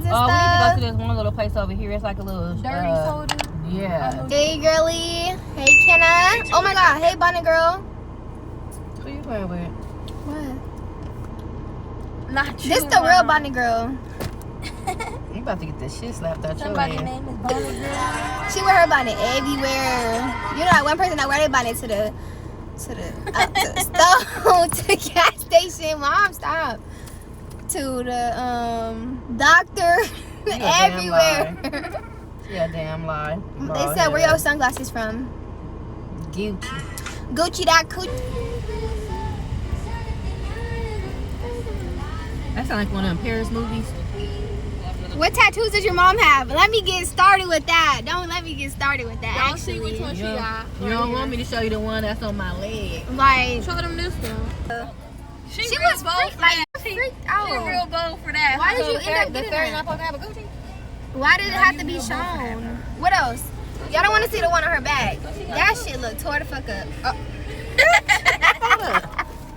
errands and stuff. Oh, we need to go to this one little place over here. It's like a little Dirty soda. Yeah. Hey, girly. Hey, Kenna. Oh my God. Hey, Bonnet girl. Who you playing with? What? Not you. This the real Bonnet girl. You about to get this shit slapped out Somebody's your name is Bonnet girl. She wear her bonnet everywhere. You know that one person that wear their bonnet to the store, to the gas station. Mom, stop. To the doctor. Everywhere. Yeah, damn lie. They said, where your sunglasses from? Gucci. Gucci that coochie. That sounds like one of them Paris movies. What tattoos does your mom have? Let me get started with that. Don't let me get started with that. Don't see which one she got. You don't want me to show you the one that's on my leg. Like, show them this one. She was bold. Like, freaked out. She real bold for that. Why did you end up getting that? Why did it have to be shown? What else? Y'all don't want to see the one on her back. That shit look tore the fuck up.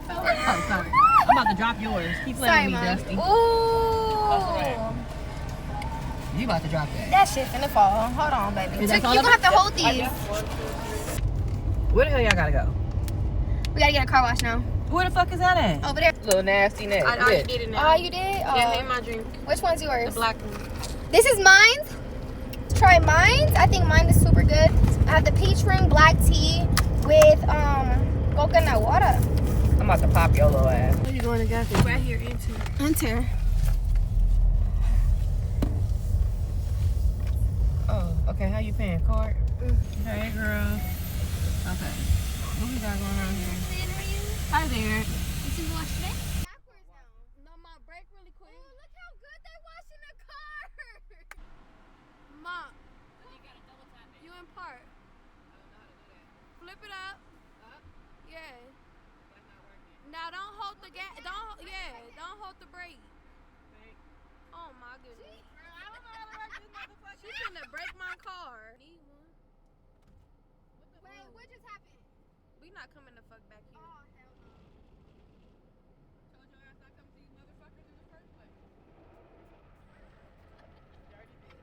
Oh, sorry. I'm about to drop yours. Keep playing with me, Dusty. Ooh. You about to drop that. That shit finna fall. Hold on, baby. You gonna have to hold these. Where the hell y'all gotta go? We gotta get a car wash now. Where the fuck is that at? Over there. Little nasty neck. I already did it now. Oh, you did? Oh. Yeah, name my drink. Which one's yours? The black one. This is mine. Try mine. I think mine is super good. I have the peach ring black tea with coconut water. I'm about to pop your little ass. Where you going to gas station? Right here, Enter. Oh, okay. How you paying? Card? Hey, girl. Okay. What we got going on here? Hi there. Did you wash it? No, ma, break really quick. Oh, look how good they washing the car. Ma, you in park. Flip it up. Yeah. Now don't hold the gas. Don't hold the brake. Oh my goodness. I don't know how to work this motherfucker. She's gonna break my car. Wait, what just happened? We not coming the fuck back here. Oh, hell no. Told your ass not come to these motherfuckers in the first place. Dirty bitch.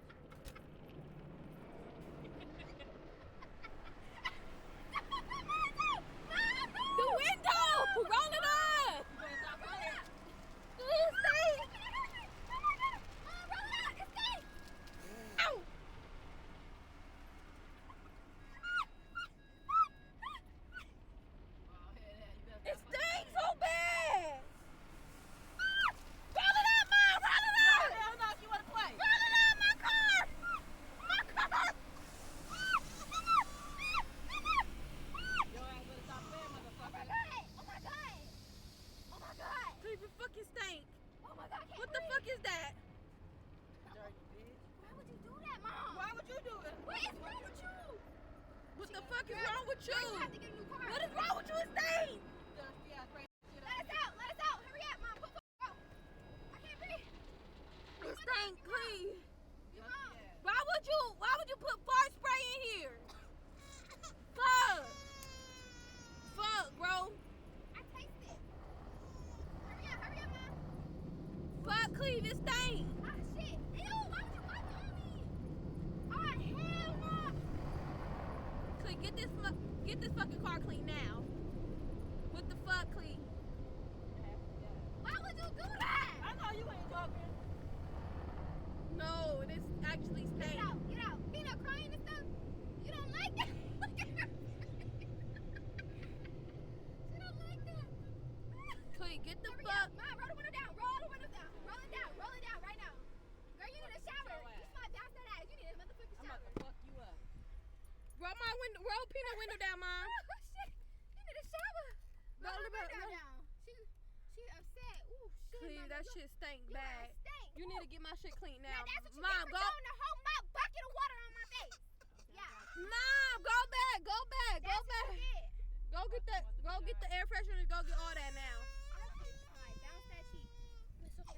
The window! Roll it up! It's safe! Roll it out. It's safe. Ow! It stinks so bad! Roll it up, Mom! Roll it up! Hell no, if you want to play. Roll it up, my car! My car! Your ass better stop playing, motherfucker. Oh my god. Oh my god. Cleave your fucking stink. Oh my god. What the fuck is that? Dirty bitch. Why would you do that, Mom? Why would you do it? What is wrong with you? What the fuck is wrong with you? You have to get a new car. What is wrong with you? It stinks! Let us out. Let us out. Hurry up, Mom. Go. I can't breathe. It stink, please. You Mom. Why would you put fart spray in here? Fuck, bro. I taste it. Hurry up, Mom. Fuck, Cleve, it stink. Ah, shit. Ew, why would you wipe it on me? Oh, hell no. Cleve, get this fucking car clean now. What the fuck, Cleve? Why would you do that? I know you ain't joking. No, this actually Get stinks. out. Being up crying and stuff. You don't like that? Look at her. She don't like that. Cleve, get the Hurry fuck. up. Mom, roll the window down. Roll the window down. Roll it down. Roll it down right now. Girl, you need a shower. You slide bounce that ass. You need a motherfucking shower. Fuck you up. Roll peanut window down, Mom. Oh, shit. You need a shower. Roll the window down. She upset. Ooh, shit. Cleve, Mama, that look. shit stink Yeah, bad. it stink. You need to get my shit clean now. Now that's what you Mom, get for go. throwing the whole bucket of water on my face. Yeah. Mom, go back. That's what you get. Go get the air freshener and go get all that now. Alright, bounce that cheek. That's what you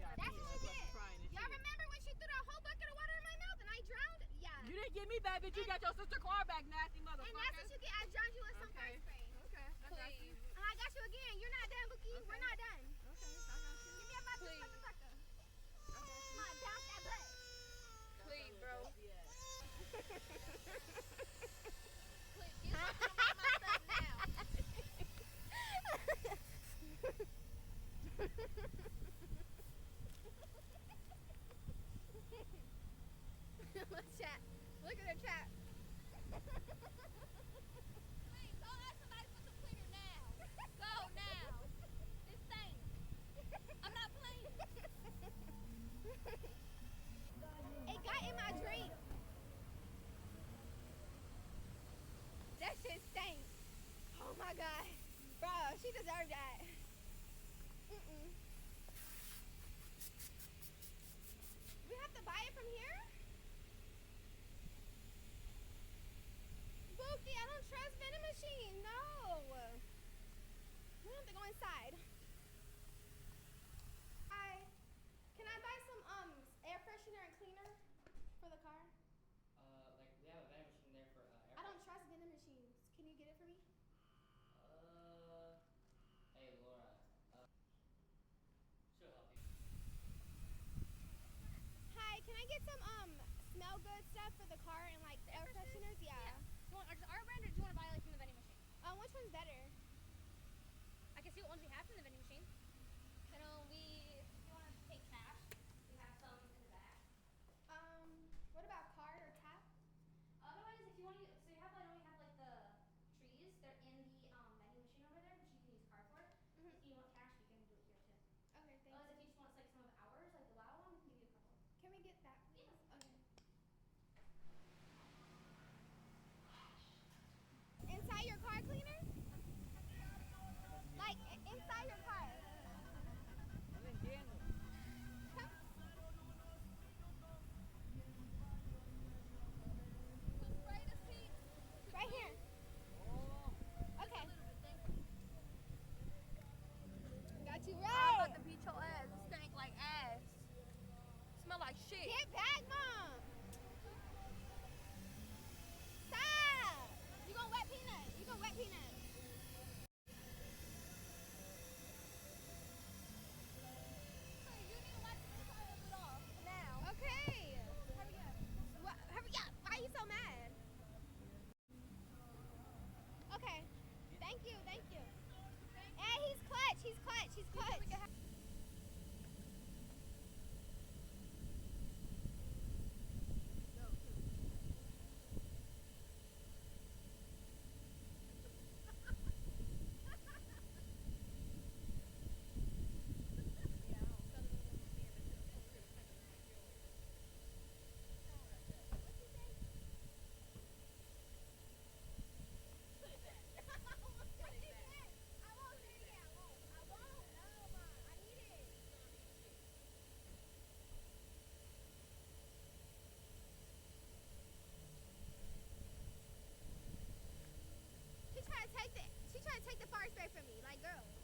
get. Y'all remember when she threw that whole bucket of water in my mouth and I drowned? Yeah. You didn't get me back, bitch. You got your sister car back, nasty motherfucker. And that's what you get. I drowned you with some fire spray. Okay, I got you. And I got you again. You're not done, Bookie. Okay. We're not done. Okay, I got you. Give me a motherfucker. Come on, bounce that butt. go inside. Hi. Can I buy some air freshener and cleaner for the car? Like we have a vending machine there for air. I don't trust vending machines. Can you get it for me? Hey Laura. She'll help you. Hi, can I get some smell good stuff for the car and like air fresheners? Yeah. You want just our brand, or do you want to buy like from the vending machine? Which one's better? I can see what ones we have from the vending machine. I know if you want to take cash, we have some in the back. What about card or tap? Otherwise, if you want to, so you have, I know we have like the trees. They're in the vending machine over there, which you can use a card for. If you want cash, you can do it here too. Okay, thank Otherwise, you. if you just want like some of ours, like the WoW one, we can give you a couple. Can we get that, please? Yeah. Okay. Inside your car cleaner? Like inside your car. No entiendo. Spray the seats. Right here. Okay. Got you I'm right. about to beat your ass. It stank like ass. Smell like shit. Get back, Mom. Stop. You gonna wet peanut. You gonna wet peanut. Hey, you need to wipe the inside of it off. Now. Okay. Hurry up. What? Hurry up. Why are you so mad? Okay. Thank you. Thank you. Hey, he's clutch. He's clutch. He's clutch. She tried to take the fire spray from me, like girl.